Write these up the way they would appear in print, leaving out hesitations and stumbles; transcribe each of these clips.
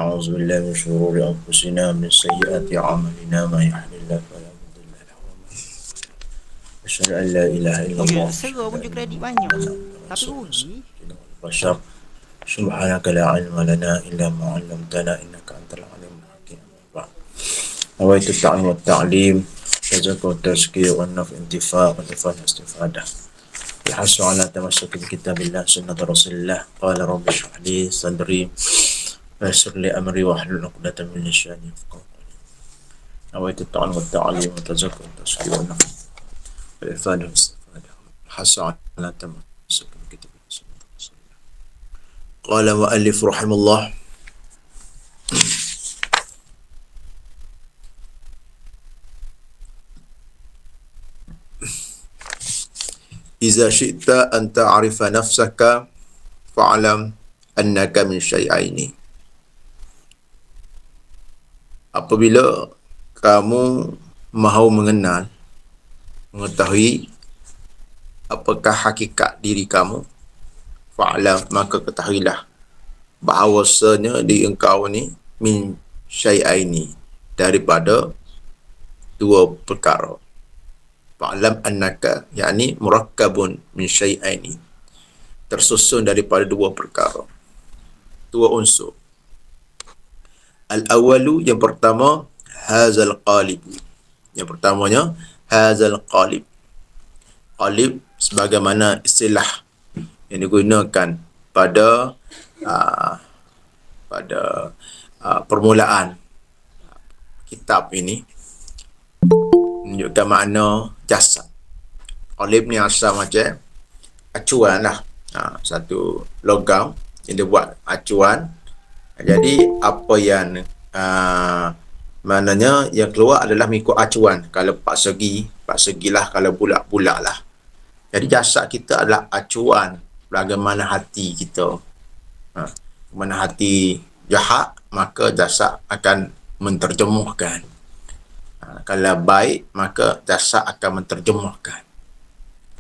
أعوذ بالله من شرور أنفسنا من سيئات أعمالنا ما يهده الله فلا مضل له أشهد أن لا إله إلا Okey, الله sera أشهد pun je أن kredit banyak. محمدا عبده Tapi ورسوله rugi. سيدنا البشر سبحانك لا علم لنا إلا ما علمتنا إنك أنت العليم الحكيم. بعد نويت التعليم والتعليم تزكى والتزكية والنفع انتفاع والإفادة استفادة الحث على تمسك بكتاب الله سنة رسول الله. قال رب اشرح لي صدري ويسر لي أمري واحلل عقدة من لساني يفقهوا قولي. نويت التعليم والتعليم والتزكى والتزكية والنفع والإفادة والاستفادة الحث على تمسك بكتاب الله سنة رسول الله. قال مؤلف رحمه الله: إذا شئت أن تعرف نفسك فاعلم أنك من شيئين. Apabila kamu mahu mengetahui apakah hakikat diri kamu, fa'lam, maka ketahuilah bahawasanya di engkau ni min syai'aini, daripada dua perkara. Fa'lam annaka, yakni murakkabun min syai'aini, tersusun daripada dua perkara, dua unsur. Al-awalu, yang pertama, hazal qalib. Yang pertamanya, hazal qalib. Qalib sebagaimana istilah yang digunakan pada permulaan kitab ini, menunjukkan makna jasad. Qalib ni asal macam acuan lah. Satu logam yang dia buat acuan. Jadi apa yang maknanya yang keluar adalah mengikut acuan. Kalau empat segi lah. Kalau bulat lah. Jadi jasad kita adalah acuan bagaimana hati kita. Mana hati jahat, maka jasad akan menterjemahkan. Kalau baik, maka jasad akan menterjemahkan.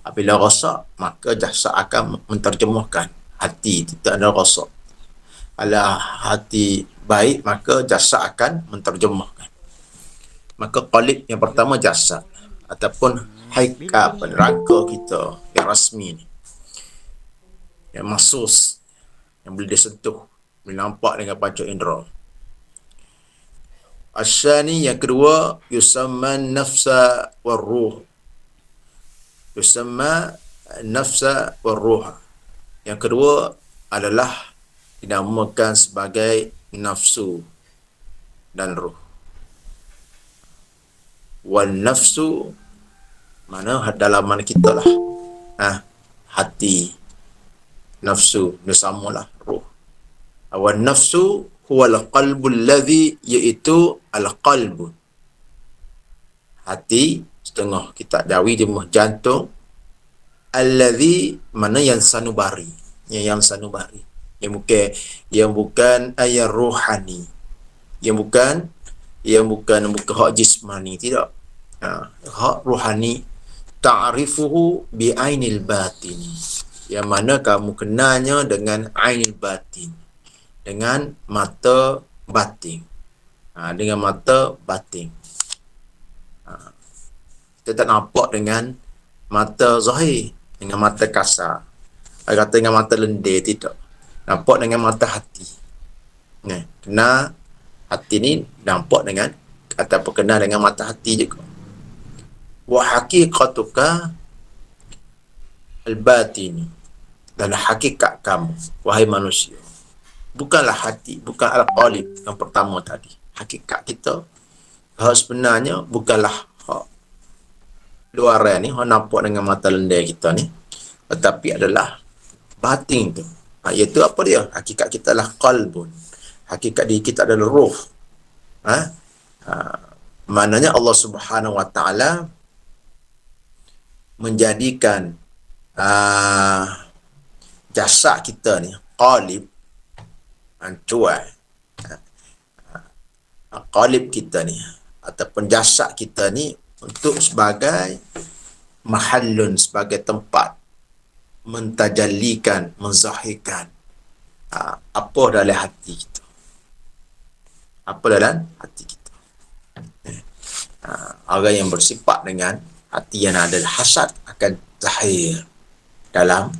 Apabila rosak, maka jasad akan menterjemahkan. Hati tidak ada rosak. Kalau hati baik, maka jasad akan menterjemahkan. Maka qalib yang pertama jasad, ataupun haikal, rangka kita yang rasmi ni, yang mahsus, yang boleh disentuh, boleh nampak dengan panca indera. Asyani, yang kedua, yusamma nafsa warruh. Yusamma nafsa warruh. Yang kedua adalah dinamakan sebagai nafsu dan ruh. Wan nafsu, mana dalaman kita lah, hati. Nafsu dia samalah ruh. Wan nafsu huwal qalbul ladzi, iaitu al-qalbu, hati setengah kita jawi dia jantung, alladzi, mana yang sanubari, yang sanubari, yang bukan ayat rohani, yang bukan hak jismani, tidak. Hak rohani, ta'rifuhu bi'ainil batini, yang mana kamu kenalnya dengan ainil batin, dengan mata batin. Dengan mata batin. Kita tak nampak dengan mata zahir, dengan mata kasar. Kata dengan mata lendir, tidak. Nampak dengan mata hati. Kenal hati ni, nampak dengan, ataupun kenal dengan mata hati juga. Wa haqiqatuka al-batini, dan hakikat kamu, wahai manusia, bukanlah hati, bukan al-qalib yang pertama tadi. Hakikat kita, hak sebenarnya bukanlah hak luaran ni, hak nampak dengan mata lendir kita ni, tetapi adalah batin tu. Iaitu apa dia? Hakikat kita adalah qalbun. Hakikat diri kita adalah ruh. Maknanya Allah Subhanahu Wa Taala menjadikan jasad kita ni, qalib, ancuan, qalib kita ni, ataupun jasad kita ni, untuk sebagai mahallun, sebagai tempat mentajallikan, menzahirkan apa dalam hati kita. apa dalam hati kita. Orang yang bersifat dengan hati yang ada hasad akan zahir dalam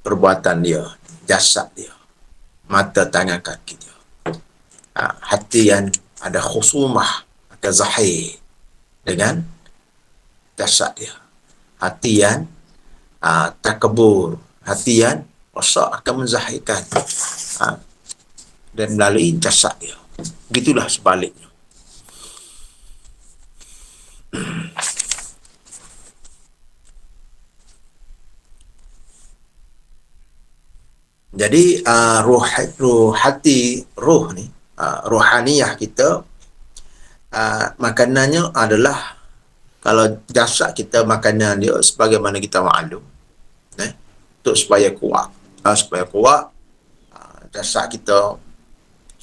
perbuatan dia, jasad dia, mata, tangan, kaki dia. Hati yang ada khusumah akan zahir dengan jasad dia. Hati yang takabur, hati yang rosak akan menzahirkan dan melalui jasad dia. Begitulah sebaliknya. Jadi ruh ni, rohaniyah kita, makanannya adalah, kalau jasad kita makanan dia sebagaimana kita maklum, untuk supaya kuat, jasad kita,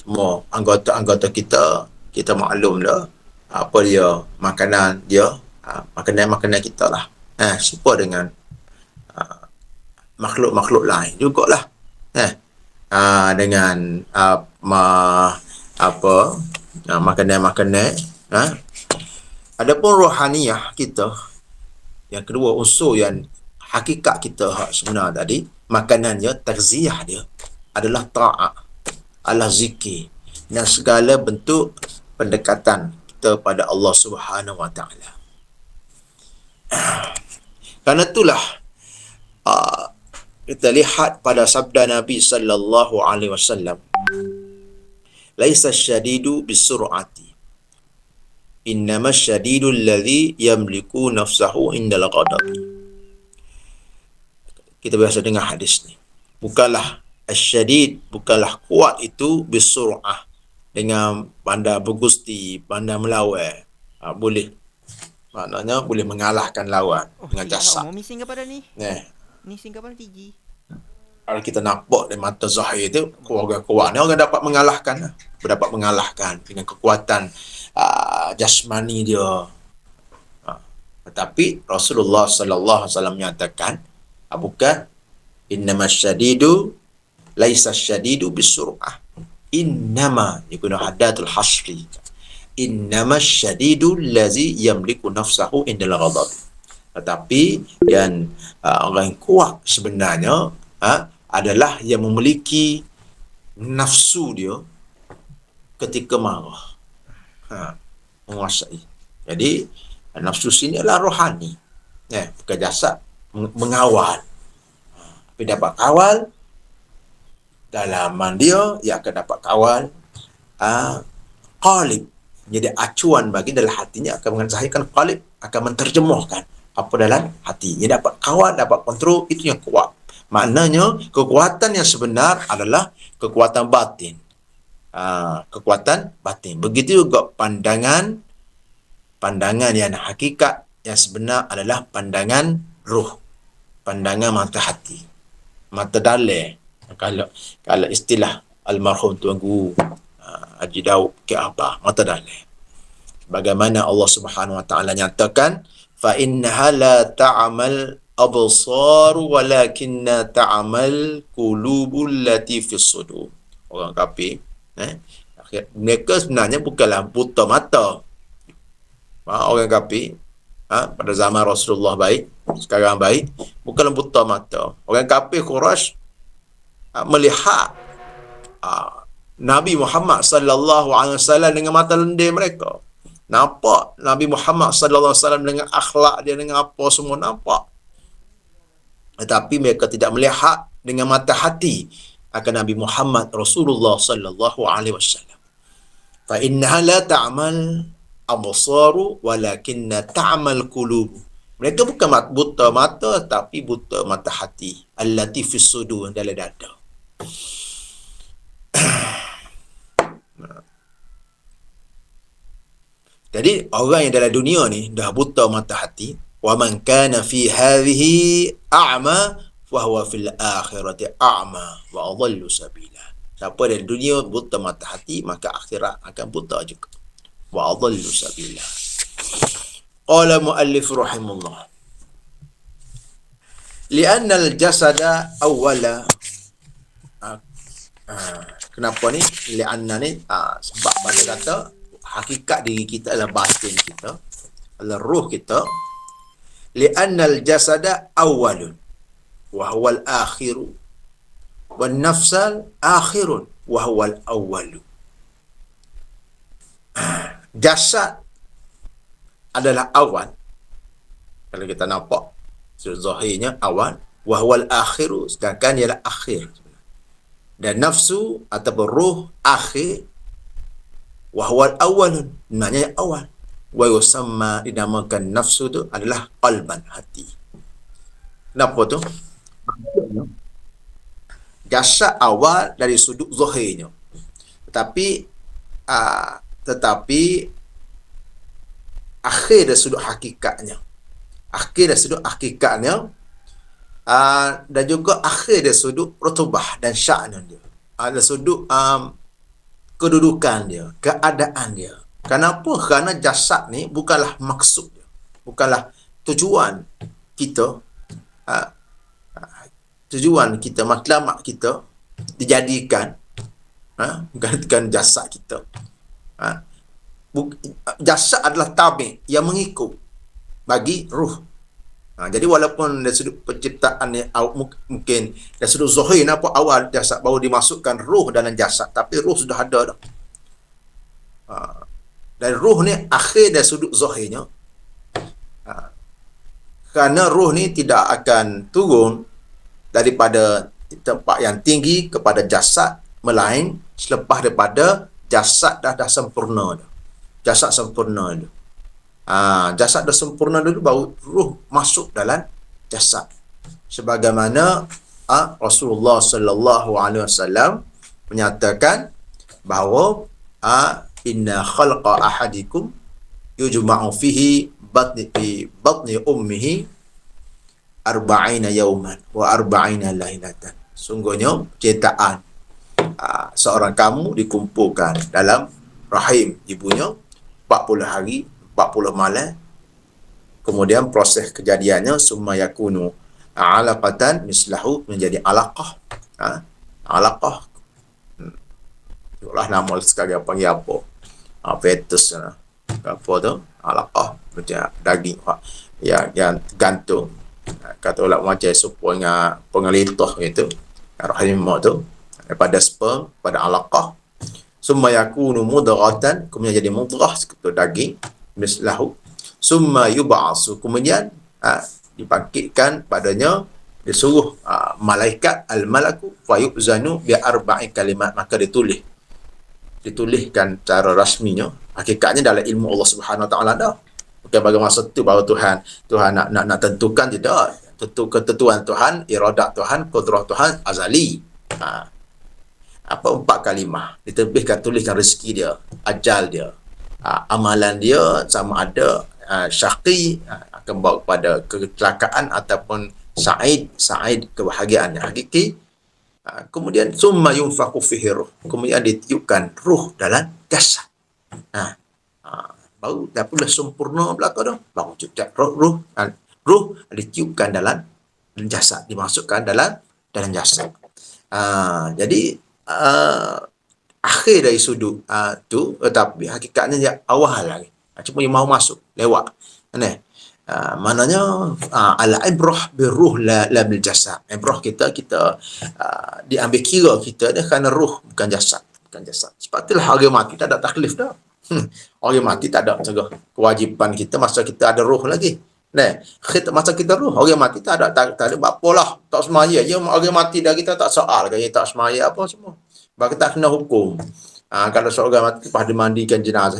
semua anggota-anggota kita maklum dah apa dia makanan dia, makanan kita lah, serupa dengan makhluk-makhluk lain jugalah, dengan makanan-makanan. Adapun rohaniyah kita, yang kedua unsur yang hakikat kita sebenar tadi, makanannya, taghziyah dia adalah ta'at, adalah zikir dan segala bentuk pendekatan kita pada Allah Subhanahu Wa Taala. Karena itulah kita lihat pada sabda Nabi sallallahu alaihi wasallam, laisa syadidu bisur'ati, innama syadidu alladhi yamliku nafsahu indal ghadabi. Kita biasa dengar hadis ni. Bukanlah asyadid, bukanlah kuat itu bisur'ah, dengan pandai bergusti, pandai melawai. Boleh, maknanya boleh mengalahkan lawan dengan jasad. Mau missing kepada ni? Ni singkapan tinggi. Kalau kita nampak dari mata zahir tu, keluarga kuat ni orang dapat mengalahkan dengan kekuatan jasmani dia. Tetapi Rasulullah sallallahu alaihi wasallam menyatakan, bukan, innamas syadidu laisa syadidu bisur'ah, innama yakunu hadatul hasri, innamas syadidu allazi yamliku nafsahu indal ghadab. Tetapi yang orang yang kuat sebenarnya adalah yang memiliki nafsu dia ketika marah, menguasai. Jadi nafsu sini adalah rohani, bukan jasad, mengawal. Tapi dapat kawal dalaman dia, akan dapat kawal qalib. Jadi acuan bagi dalam hatinya akan menzahirkan qalib, akan menterjemahkan apa dalam hati. Dia dapat kawal, dapat kontrol, itu yang kuat. Maknanya kekuatan yang sebenar adalah kekuatan batin. Kekuatan batin. Begitu juga pandangan yang hakikat yang sebenar adalah pandangan ruh, pandangan mata hati, mata dalil. Kalau istilah almarhum Tuan Guru Haji Daud ke Abah, mata dalil. Bagaimana Allah Subhanahu Wa Taala nyatakan, fa innaha la ta'mal absar walakinna ta'mal qulubul lati fis sudur. Orang kafir, mereka sebenarnya bukanlah buta mata. Orang kafir pada zaman Rasulullah baik, sekarang baik, bukanlah buta mata. Orang kafir Quraisy melihat Nabi Muhammad sallallahu alaihi wasallam dengan mata lendir mereka. Nampak Nabi Muhammad sallallahu alaihi wasallam dengan akhlak dia, dengan apa semua nampak. Tetapi mereka tidak melihat dengan mata hati akan Nabi Muhammad Rasulullah sallallahu alaihi wasallam. Fa innaha la ta'mal absaru walakinna ta'mal qulub. Mereka bukan buta mata, tapi buta mata hati. Allati fis sudur, dalam dada. Jadi orang yang dalam dunia ni dah buta mata hati, wa man kana fi hadhihi a'ma fa huwa fil akhirati a'ma wa adallu sabila. Siapa dalam dunia buta mata hati, maka akhirat akan buta juga. Wa adallu sabila. Qala muallif rahimahullah, li'anna al-jasada awwala, Kenapa ni? Li'anna ni sebab pada kata hakikat diri kita adalah batin kita, adalah ruh kita. Li'anna al-jasada awwalun wa huwa al-akhiru wan nafsal akhirun wa huwa al-awwalu. Jasad adalah awal. Kalau kita nampak zahirnya awal, wa huwa al-akhiru, sedangkan ialah akhir. Dan nafsu ataupun ruh akhir, wa huwa al-awwalun, maknanya awal. Wa yusamma, dinamakan nafsu tu adalah qalban, hati. Kenapa tu? Maksudnya jasad awal dari sudut zahirnya, tetapi akhir dari sudut hakikatnya, dan juga akhir dari sudut rutubah dan sya'nan dia, ada sudut kedudukan dia, keadaan dia. Kenapa? Kerana jasad ni bukanlah maksud dia, bukanlah tujuan kita, matlamat kita dijadikan, bukan jasad kita. Jasad adalah tabi' yang mengikut bagi ruh. Jadi walaupun dari sudut penciptaan ni mungkin dari sudut zahir nampak awal jasad, baru dimasukkan ruh dalam jasad, tapi ruh sudah ada dah. Dan ruh ni akhir dari sudut zahirnya, kerana ruh ni tidak akan turun daripada tempat yang tinggi kepada jasad, melain selepas daripada jasad dah sempurna dah. Jasad sempurna dulu. Jasad dah sempurna dulu, baru ruh masuk dalam jasad. Sebagaimana Rasulullah sallallahu alaihi wasallam menyatakan bahawa inna khalqa ahadikum yujma'u fihi batni ummihi arba'ina yawman wa arba'ina lailatan. Sungguhnya ciptaan seorang kamu dikumpulkan dalam rahim ibunya 40 hari, 40 malam. Kemudian proses kejadiannya summa yakunu alaqatan mislahu, menjadi alaqah. Alaqah. Itulah nama sekarang panggil apa? Fetus. Apa tu? Alaqah, macam daging yang gantung. Kata ulama macam supaya pengelitoh gitu. Rahim mak tu daripada sperm pada alaqah. Summa yakunu mudratan, kemudian jadi mudrah, seperti daging mislahu. Summa yub'asu, kemudian dibangkitkan padanya, disuruh malaikat al-malaku fa yu'zanu bi arba'i kalimat, maka dituliskan cara rasminya. Hakikatnya dalam ilmu Allah Subhanahu Wa Taala dah. Bukan bagi masa tu baru Tuhan nak tentukan, tidak. Ketentuan Tuhan, iradat Tuhan, kudrah Tuhan azali. Apa 4 kalimah ditebihkan, tuliskan rezeki dia, ajal dia, amalan dia, sama ada syaqi, akan bawa kepada kecelakaan ataupun sa'id kebahagiaan yang hakiki. Kemudian summa yunfaqu fihi ruh, kemudian ditiupkan ruh dalam jasad. Baru dah pula sempurna belaka dah, baru cipta ruh ditiupkan dalam jasad, dimasukkan dalam jasad. Jadi akhir dari sudut tu, tetapi hakikatnya dia awal lagi. Cuma yang mahu masuk lewat. Maknanya al-ibrah biruh la bil jasad. Ibrah kita diambil kira kita dah kerana ruh, bukan jasad. Sebab itulah orang mati tak ada taklif dah. Orang mati tak ada kewajipan kita masa kita ada ruh lagi. Masa kita ruh, orang mati tak ada apalah, tak semaya je. Orang mati dah, kita tak soal kan, tak semaya apa semua. Sebab kita kena hukum. Kalau seorang mati lepas dimandikan jenazah,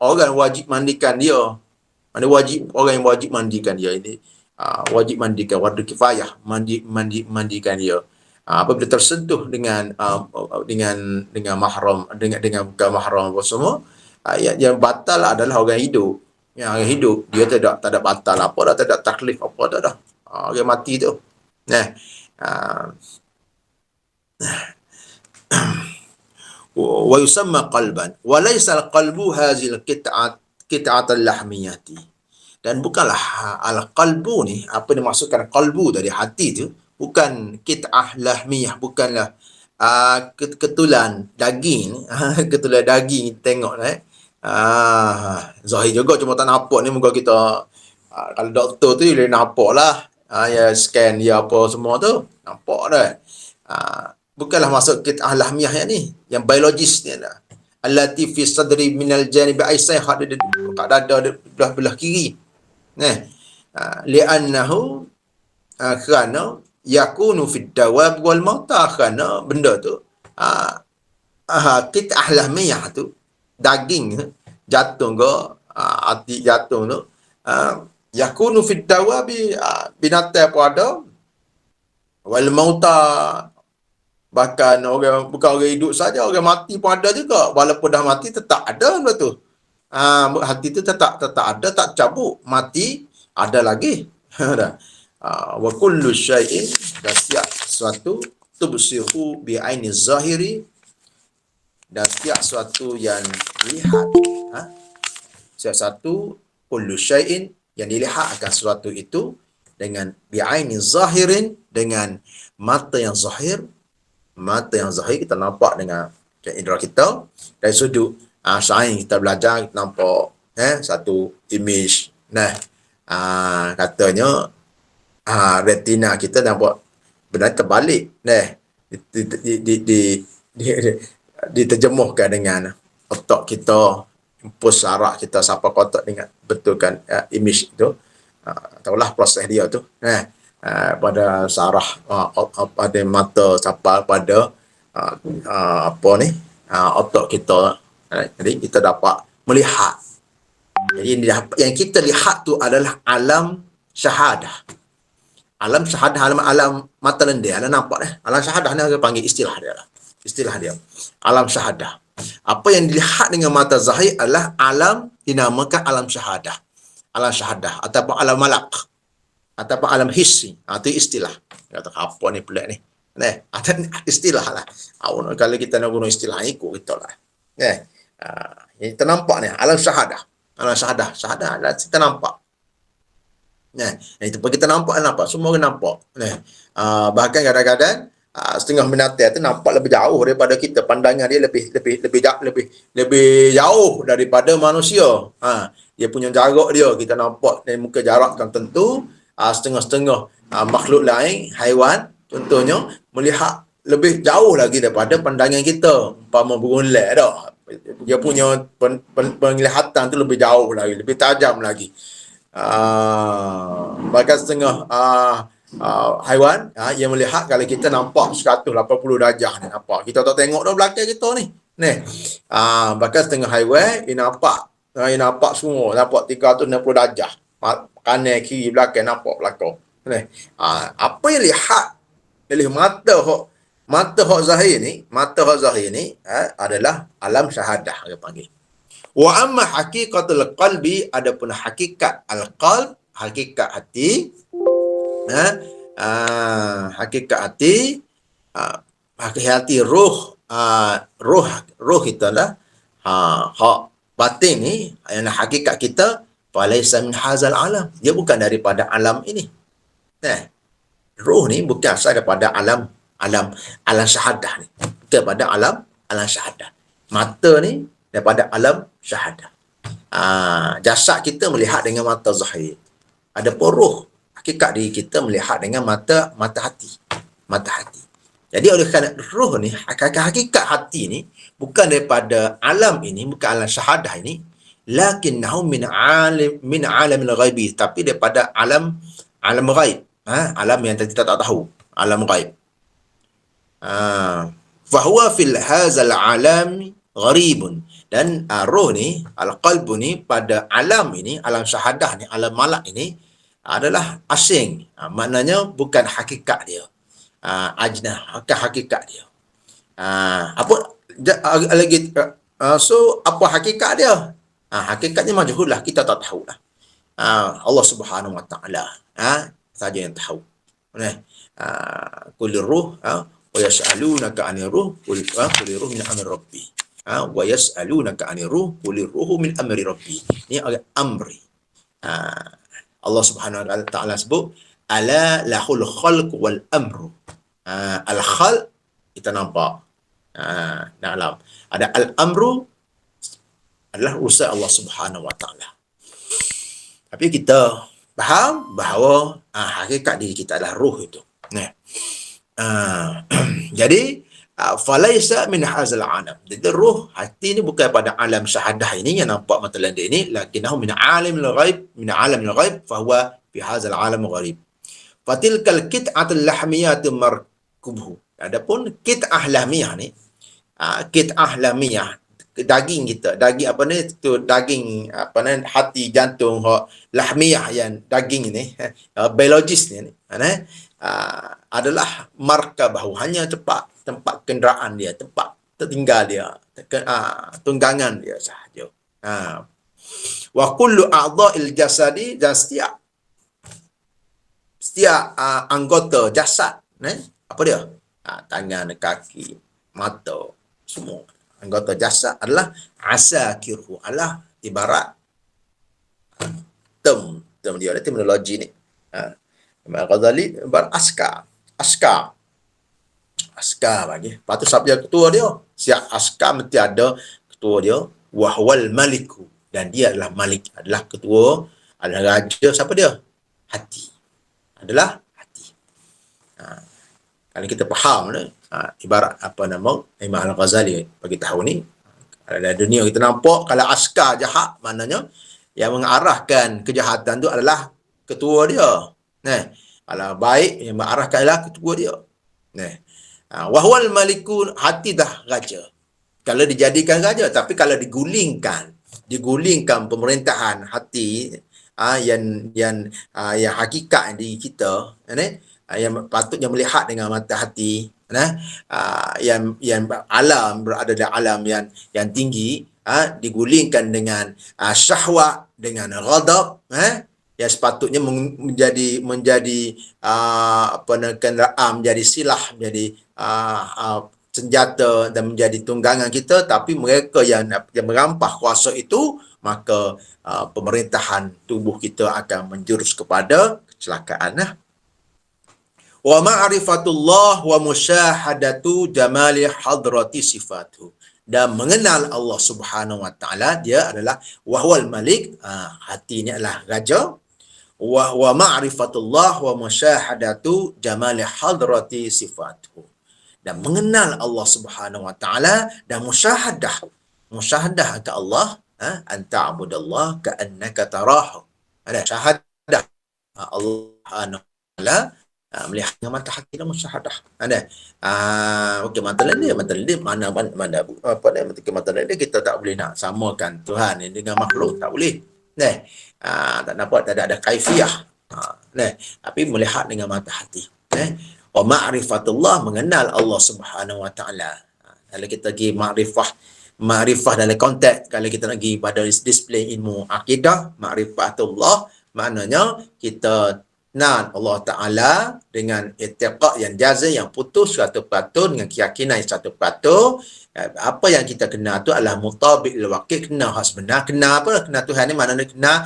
orang wajib mandikan dia. Orang yang wajib mandikan dia ini, wajib mandikan, fardu kifayah, mandikan dia. Apabila tersentuh dengan mahram, dengan bukan mahram apa semua, yang batal adalah orang hidup. Yang orang hidup dia tak ada batal apa dah, tak ada taklif apa dah. Orang mati tu. Wa yusamma qalban wa laysa al-qalbu hazil qit'at al-lahmiyati. Dan bukanlah al-qalbu ni, apa dimaksudkan qalbu tadi, hati tu, bukan qit'ah lahmiyah, bukanlah ketulan daging ketulan daging tengok zahir juga cuma tak nampak ni muka kita kalau doktor tu dia nampak lah ya scan dia apa semua tu nampak dah bukanlah masuk kita alamiah yang ni yang biologis ni lah allati fi sadri minal janib aisai ada kat dada belah kiri li'annahu kerana yakunu fid dawab wal mauta kerana benda tu kita alamiah tu daging jatuh ke hati jatuh tu yakunu fid dawabi binatang pun ada wal mauta bahkan orang bukan orang hidup saja orang mati pun ada juga walaupun dah mati tetap ada benda tu hati tu tetap ada tak cabut mati ada lagi wa kullu syai'in dan setiap sesuatu tubsihu bi aini zahiri dan setiap sesuatu yang dilihat setiap satu kullu syai'in yang dilihat akan sesuatu itu dengan bi aini zahirin dengan mata yang zahir kita nampak dengan indera kita dari sudut sains kita belajar kita nampak satu image katanya retina kita nampak benar terbalik diterjemuhkan dengan otak kita impuls saraf kita sampai kotak dengan betulkan image itu tahulah proses dia tu pada saraf pada mata sampai pada otak kita jadi kita dapat melihat jadi yang kita lihat tu adalah alam syahadah alam mata lendir alam nampak alam syahadah ni orang panggil istilah dia alam syahadah apa yang dilihat dengan mata zahir adalah alam dinamakan alam syahadah ataupun alam malak ataupun alam hissi itu istilah kata apa ni pelik ni istilah lah kalau kita nak guna istilah ikut kita lah yang kita nampak ni alam syahadah adalah kita nampak itu pun kita nampak semua orang nampak bahkan kadang-kadang setengah binatang tu nampak lebih jauh daripada kita pandangan dia lebih jauh daripada manusia dia punya jarak dia kita nampak dari muka jarak tertentu setengah-setengah makhluk lain haiwan contohnya melihat lebih jauh lagi daripada pandangan kita umpama burung lek dah dia punya penglihatan tu lebih jauh lagi lebih tajam lagi bahkan setengah haiwan yang melihat kalau kita nampak 180 darjah ni nampak kita tak tengok dah belakang kita ni bahkan setengah haiwan dia nampak semua nampak 360 darjah kanan kiri belakang nampak belakang apa yang lihat dari mata hak zahir ni adalah alam syahadah dia panggil. Wa amma haqiqatul qalbi adapun hakikat al-qalb hakikat hati hakikat hati roh kita lah hak batin ni yang hakikat kita falaisa min hazal alam dia bukan daripada alam ini roh ni bukan asal daripada alam syahadah ni daripada alam syahadah mata ni daripada alam syahadah jasad kita melihat dengan mata zahir adapun roh hakikat diri kita melihat dengan mata hati jadi oleh kerana roh ni hakikat hati ni bukan daripada alam ini bukan alam syahadah ini lakinnahu min alamil ghaibi tapi daripada alam ghaib alam yang kita tak tahu alam ghaib fahuwa fil hazal alam gharibun dan roh ni al-qalbu ni pada alam ini alam syahadah ni alam malak ini adalah asing maknanya bukan hakikat dia ajnah bukan hakikat dia apa lagi so apa hakikat dia hakikatnya majhul lah kita tak tahu lah Allah Subhanahu wa taala saja yang tahu kulir ruh wa yas'alunaka 'anir ruh kulir ruh min amri rabbi wa yas'alunaka 'anir ruh kulir ruh min amri rabbi ni agak amri Allah Subhanahu wa taala sebut ala lahul khalq wal amru al khalq kita nampak. Dalam ada al-amru adalah urusan Allah Subhanahu Wa Taala. Tapi kita faham bahawa hakikat diri kita adalah ruh itu. Nah, jadi falaisa min hazal alam. Jadi ruh, hati ni bukan pada alam syahadah ini yang nampak mata landa ini, lakinnahu min alamil ghaib, min alamil ghaib fa huwa fi hazal alam gharib. Fatilkal kit'atul lahmiyatu markubuhu. Adapun kit'ah lahmiyah ni, kit'ah lahmiyah, daging kita, daging apa ni tu, daging apa ni, hati, jantung, lahmiyah yang daging ni, biologis ni adalah markabah, hanya tempat kenderaan dia, tempat tertinggal dia, tunggangan dia sahaja. Wa kullu a'dha'il jasadi, dan setiap anggota jasad, apa dia? Tangan, kaki, mata, semua anggota jasad adalah asakirhu, adalah ibarat term dia, terminologi ni. Imam Ghazali ibarat askar bagi. Lepas tu siapa dia ketua dia? Siap askar mesti ada ketua dia. Wahwal maliku, dan dia adalah malik, adalah ketua, adalah raja. Siapa dia? Hati. Adalah hati. Kalau kita faham ibarat apa nama Imam Al-Ghazali bagi tahu ni, dalam dunia kita nampak kalau askar jahat, maknanya yang mengarahkan kejahatan tu adalah ketua dia. Kalau baik, yang mengarahkan adalah ketua dia. Wahwal malikun, hati dah raja. Kalau dijadikan raja, tapi kalau digulingkan pemerintahan hati, yang hakikat di kita, yang patutnya melihat dengan mata hati, yang alam, berada dalam alam yang tinggi, digulingkan dengan syahwat, dengan ghadab, yang sepatutnya menjadi kenderaan, menjadi silah, menjadi senjata dan menjadi tunggangan kita, tapi mereka yang merampah kuasa itu, maka pemerintahan tubuh kita akan menjurus kepada kecelakaan. Wa ma'rifatullah wa musyahadatu jamali hadrati sifatuh. Dan mengenal Allah Subhanahu Wa Taala, dia adalah wahwal malik, hati ni adalah raja. Wa ma'rifatullah wa musyahadatu jamali hadrati sifatuh. Dan mengenal Allah Subhanahu Wa Taala dan musyahadah ke Allah, anta abudallah ka'annaka tarahu. Ada syahadah Allah Subhanahu Wa Taala, melihat dengan mata hati dan musyahadah. Okey, mata dia mana apa dia, mata dia kita tak boleh nak samakan Tuhan ini dengan makhluk, tak boleh. Tak nampak, tak ada kaifiah. Tapi melihat dengan mata hati. Wa ma'rifatullah, mengenal Allah Subhanahu Wa Taala. Kalau kita pergi ma'rifah dalam konteks, kalau kita nak pergi pada display ilmu akidah, ma'rifatullah maknanya kita kenal Allah Ta'ala dengan i'tiqad yang jazim, yang putus 100%, dengan keyakinan yang 100%. Apa yang kita kenal tu adalah mutabik lil waqi', kenal hak sebenar. Kenal apa? Kenal Tuhan ni maknanya kenal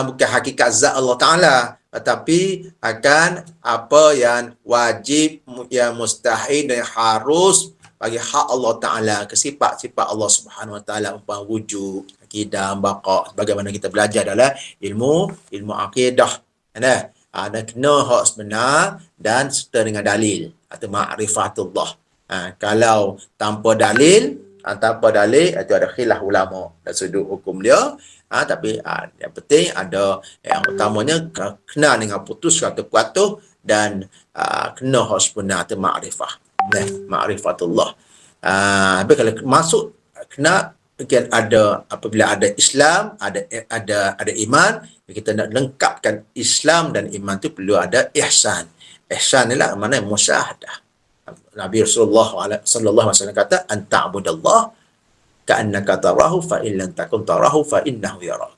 bukan hakikat zat Allah Ta'ala, tetapi akan apa yang wajib, yang mustahil dan yang harus bagi hak Allah Ta'ala, ke sifat-sifat Allah Subhanahu Wa Ta'ala, umpama wujud, akidah, baqa', bagaimana kita belajar dalam ilmu akidah. Dan kena hak sebenar dan serta dengan dalil atau ma'rifatullah. Kalau tanpa dalil itu ada khilaf ulama dan sudut hukum dia. Tapi yang penting ada, yang utamanya kena dengan putus 100% dan kena hak sebenar atau ma'rifah. Ma'rifatullah. Tapi kalau masuk kena, mungkin ada, apabila ada Islam, ada iman, kita nak lengkapkan Islam dan iman tu perlu ada ihsan. Ihsan inilah mana musyahadah. Nabi Rasulullah sallallahu alaihi wasallam kata, anta abudallah ka'annaka tarahu fa in lam takun tarahu fa innahu yarak.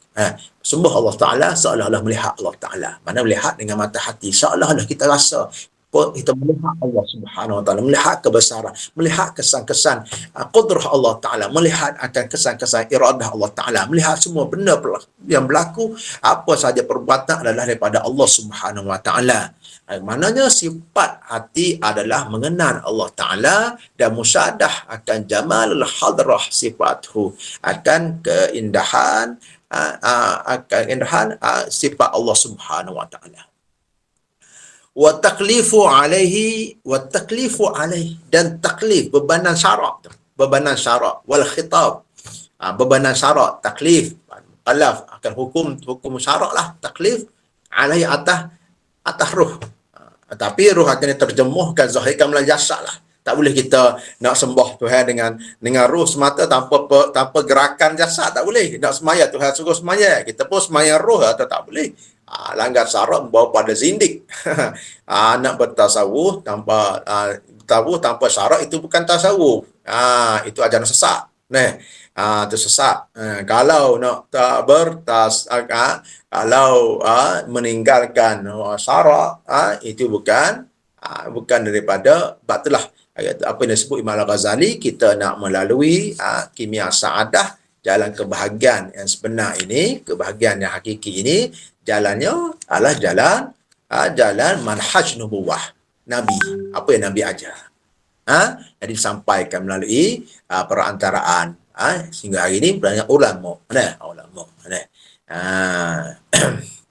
Sembah Allah Taala seolah-olah melihat Allah Taala. Mana melihat dengan mata hati, seolah-olah kita rasa kita melihat Allah Subhanahu Wa Taala, melihat kebesaran, melihat kesan-kesan qudrah Allah Taala, melihat akan kesan-kesan iradah Allah Taala, melihat semua benda yang berlaku, apa sahaja perbuatan adalah daripada Allah Subhanahu Wa Taala. Maknanya sifat hati adalah mengenal Allah Ta'ala dan musyadah akan jamalul hadrah sifathu, akan keindahan sifat Allah Subhanahu Wa Ta'ala. Wa taklifu alaihi dan taklif bebanan syarak, wal khitab, bebanan syarak, taklif mukallaf akan hukum syarak lah, taklif alaihi atas ruh. Tapi ruh akan diterjemuhkan zahirkan melalui jasad lah. Tak boleh kita nak sembah Tuhan dengan ruh semata tanpa gerakan jasad, tak boleh. Nak semaya Tuhan suruh semaya, kita pun semaya roh atau tak boleh. Langgar syarat membawa pada zindik. Nak bertasawuf tanpa syarat itu bukan tasawuf. Itu ajaran sesat. Itu sesat. Kalau nak tak kalau meninggalkan syarat, itu bukan daripada batilah. Apa yang disebut Imam Al-Ghazali, kita nak melalui kimia sa'adah, jalan kebahagiaan yang sebenar ini, kebahagiaan yang hakiki ini, jalannya adalah jalan manhaj nubuwah Nabi. Apa yang Nabi ajar. Jadi disampaikan melalui perantaraan sehingga hari ini banyak ulama.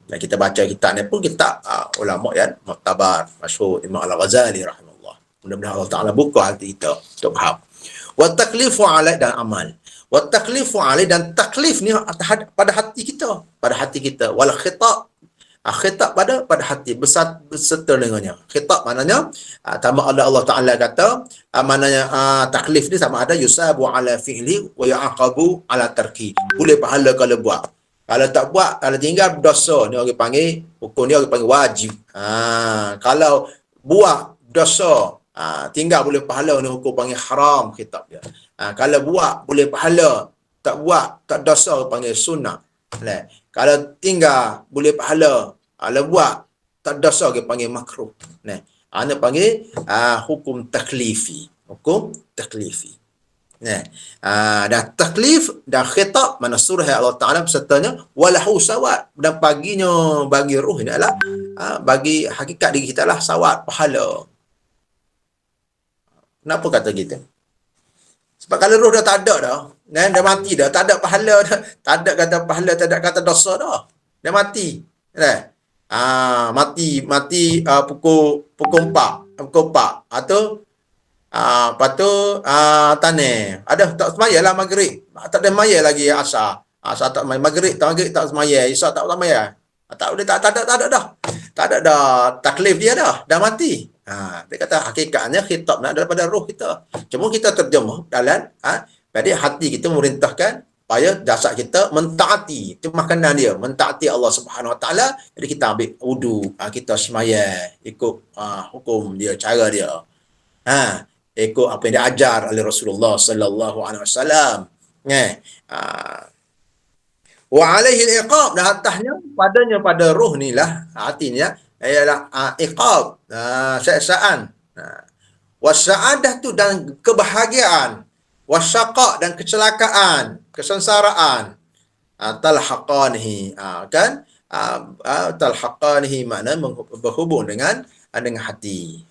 Dan kita baca kitab ni pun kitab ulama yang muktabar, masyhur, Imam Al-Ghazali rahimahullah. Mudah-mudahan Allah Ta'ala buka hati kita untuk faham. Wa taklifu alai dan amal. Wa taklifu alai dan taklif ni pada hati kita. Wal khitab. Khitab pada hati beserta dengannya. Khitab maknanya sama ada Allah Ta'ala kata, maknanya taklif ni sama ada yusabu ala fi'li wa ya'aqabu ala tarki. Boleh pahala kalau buat. Kalau tak buat, kalau tinggal dosa, ni orang panggil, hukum dia orang panggil wajib. Kalau buat dosa, tinggal boleh pahala, ni hukum panggil haram, kitab dia. Kalau buat boleh pahala, tak buat tak dosa, panggil sunnah. Kalau tinggal boleh pahala, kalau buat tak dosa, dia panggil makruh. Ana panggil hukum taklifi. Dan taklif dan khitab, mana surah Allah Ta'ala pesertanya walahu sawat, dan baginya, bagi ruh ini adalah bagi hakikat diri kita lah sawat, pahala. Kenapa kata gitu? Sebab kalau roh dah tak ada dah, dah mati dah, tak ada pahala dah, tak ada kata pahala, tak ada kata dosa dah, dah mati. Mati pukul 4 atau lepas tu tanah ada tak semaya lah maghrib, tak ada maya lagi asar tak maya, maghrib tak semaya, isyak tak semaya, tak boleh, tak ada dah taklif dia dah mati. Dia kata hakikatnya khitab nak daripada roh kita, cuma kita terjemah dalam jadi hati kita merintahkan supaya jasad kita mentaati, itu makanan dia, mentaati Allah Subhanahu Wa Taala. Jadi kita ambil wudu, kita semaya ikut hukum dia, cara dia, ikut apa yang diajar oleh Rasulullah sallallahu alaihi wasallam. Wa alaihi al-iqab, dan atasnya padanya, pada ruh ni lah, hati ni lah, ialah iqab, siksaan. Wasa'adah tu dan kebahagiaan, wasyaqa dan kecelakaan, kesengsaraan, talhaqanihi, kan talhaqanihi makna berhubung dengan hati.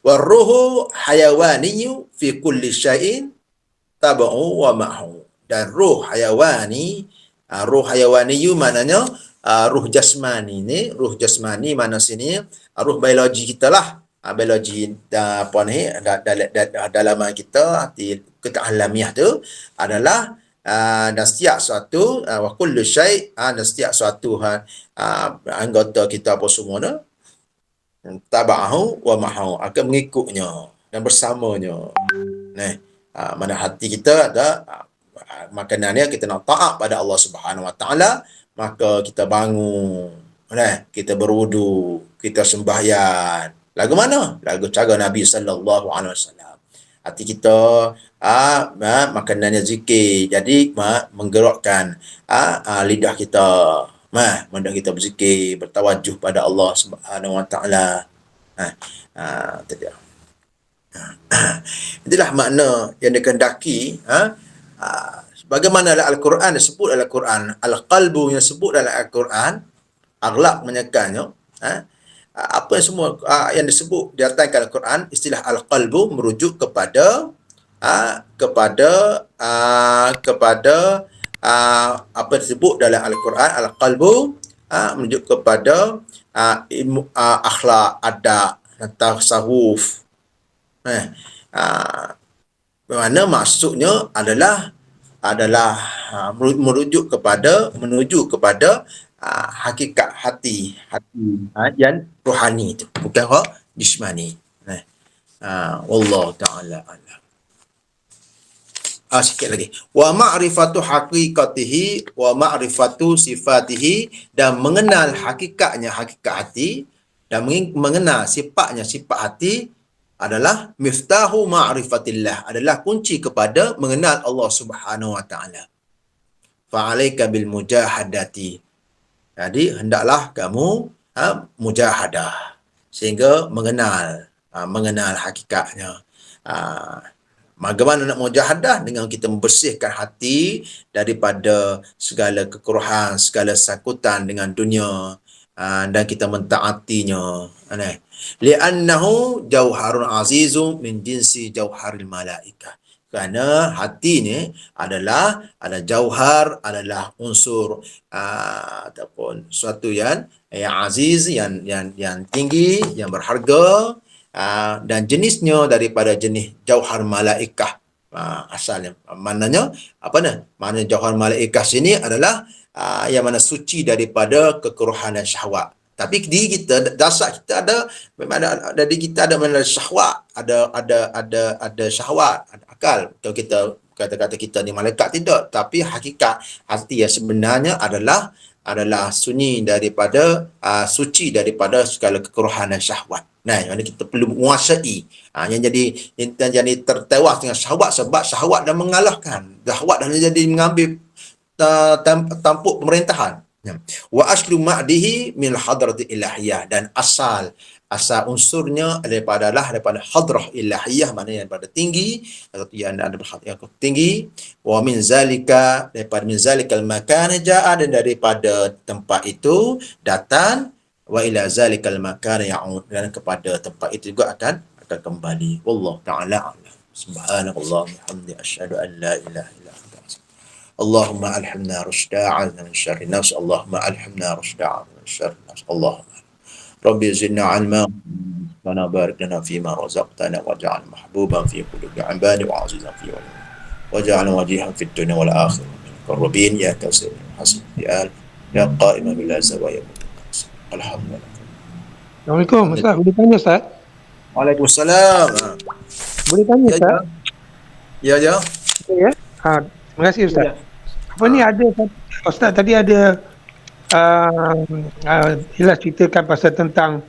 Waruhu hayawaniyu fi kulli syai'in tab'u wa ma'hu, dan ruh hayawani, ruh hayawaniyu maknanya ruh jasmani ni, ruh jasmani mana sini ruh biologi kita lah, biologi apa ni dalaman kita, kita alamiah tu adalah dan setiap suatu wa kullu syai', dan setiap suatu anggota kita apa semua tu taba'ahu wa ma'hu, akan mengikutnya dan bersamanya. Mana hati kita ada makanannya, kita nak taat pada Allah Subhanahu Wa Taala, maka kita bangun, kita berwudu, kita sembahyang. Lagu mana? Lagu cara Nabi sallallahu alaihi wasallam. Hati kita makanannya zikir, jadi menggerakkan lidah kita Benda kita berzikir, bertawajuh pada Allah Subhanahu Wa Taala. Itu dia. Itulah makna yang dikehendaki. Bagaimana Al-Quran disebut dalam Al-Quran, Al-Qalbu yang disebut dalam Al-Quran, aghlab menyekannya. Apa yang semua yang disebut didatangkan Al-Quran, istilah Al-Qalbu merujuk kepada apa disebut dalam Al-Quran. Al-Qalbu merujuk kepada ilmu akhlak, adab, tasawuf. Mana maksudnya adalah menuju kepada hakikat hati yang rohani itu, bukan jismani. Wallahu taala alam. Sikit lagi. Wa ma'rifatu haqiqatihi wa ma'rifatu sifatihi, dan mengenal hakikatnya hakikat hati, dan mengenal sifatnya sifat hati adalah miftahu ma'rifatillah, adalah kunci kepada mengenal Allah Subhanahu Wa Taala. Fa'alaika bil mujahadati. Jadi hendaklah kamu mujahadah sehingga mengenal hakikatnya. Bagaimana nak mujahadah? Dengan kita membersihkan hati daripada segala kekuruhan, segala sakutan dengan dunia, dan kita mentaatinya. Li'annahu jauharun azizun min jinsi jauharil malaikah. Kerana hati ni adalah jauhar, adalah unsur ataupun suatu yang aziz, yang tinggi, yang berharga, dan jenisnya daripada jenis jauhar malaikah. Asalnya maknanya apa ni? Makna jauhar malaikah sini adalah yang mana suci daripada kekuruhan dan syahwat. Tapi diri kita, dasar kita ada diri kita ada mana syahwat, ada syahwat, ada akal. Kalau kita kata-kata kita ni malaikat, tidak, tapi hakikat hati yang sebenarnya adalah sunyi daripada suci daripada segala kekuruhan dan syahwat. Yang kita perlu menguasai. Yang jadi tertewas dengan syahwat, sebab syahwat dah mengalahkan. Syahwat dah jadi mengambil tampuk pemerintahan. Wa aslu ma'dihi min hadrati ilahiyah, dan asal unsurnya daripada hadrah ilahiyah, maknanya daripada tinggi, atau yang ada yang tinggi. Wa min zalika, daripada min zalikal makan ja'a, dan daripada tempat itu datang. Wa ila zalikal makan ya'ud, dan kepada tempat itu juga akan kembali. Wallahu ta'ala a'lam. Subhanallah walhamdulillah, asyhadu an la ilaha illa anta. Allahumma alhamna rushda' min syarri nafs. Allahumma alhamna rushda' min syarri nafs. Allahumma Rabbi zidna ilma wa barik lana fima razaqtana waj'al mahbuban fi qulubi ibadi wa azizan fi waj'al wajihan fid dunya wal akhirah min qarrabin ya kasir hasan ya qa'iman bil zawaya. Alhamdulillah. Assalamualaikum Ustaz, boleh tanya Ustaz? Waalaikumsalam. Boleh tanya Ustaz? Ya. Ya. Terima kasih Ustaz. Apa ni ada Ustaz tadi ada jelas ceritakan pasal tentang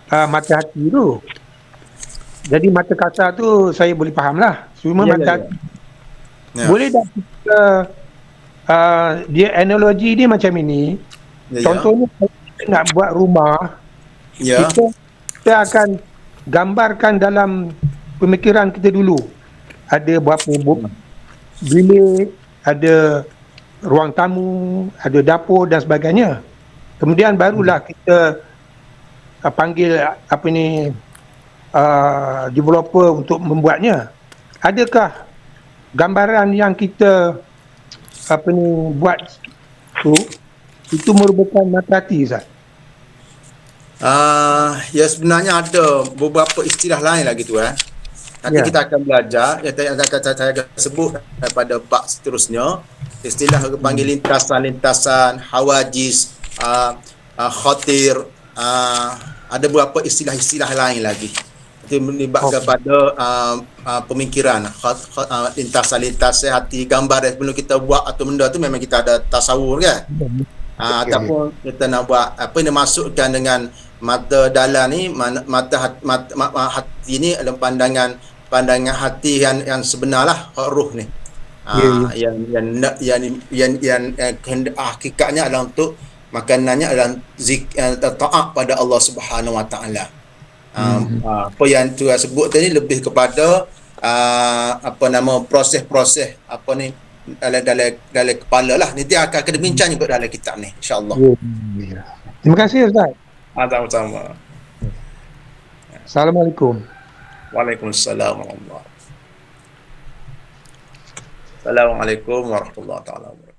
mata hati tu. Jadi mata kasar tu saya boleh faham lah. Cuma mata hati. Boleh tak kita dia analogi dia macam ini. Contohnya kita nak buat rumah. Kita akan gambarkan dalam pemikiran kita dulu. Ada berapa bilik, ada ruang tamu, ada dapur dan sebagainya. Kemudian barulah kita panggil developer untuk membuatnya. Adakah gambaran yang kita buat tu itu merupakan mata hati, Ustaz? Ya sebenarnya ada beberapa istilah lain lagi tu. Nanti kita akan belajar, yang saya akan sebut daripada bab seterusnya. Istilah panggil lintasan, hawajis, khatir, ada beberapa istilah-istilah lain lagi. Itu melibatkan pada pemikiran, lintasan hati, gambar sebelum kita buat atau benda tu memang kita ada tasawur kan. Ataupun kita nak buat apa yang dimasukkan dengan mata dalam ni, mata hati ni adalah pandangan hati yang sebenarlah, ruh ni. Yang hakikatnya adalah untuk makanannya adalah taat pada Allah Subhanahu Wa Taala. Apa yang tu sebut tadi lebih kepada apa nama proses-proses apa ni dalam kepala lah. Nanti akan kena bincang juga dalam kitab ni, insya-Allah. Ya. Terima kasih Ustaz. Sama-sama. Assalamualaikum. Waalaikumsalam warahmatullahi wabarakatuh. Assalamualaikum warahmatullahi wabarakatuh.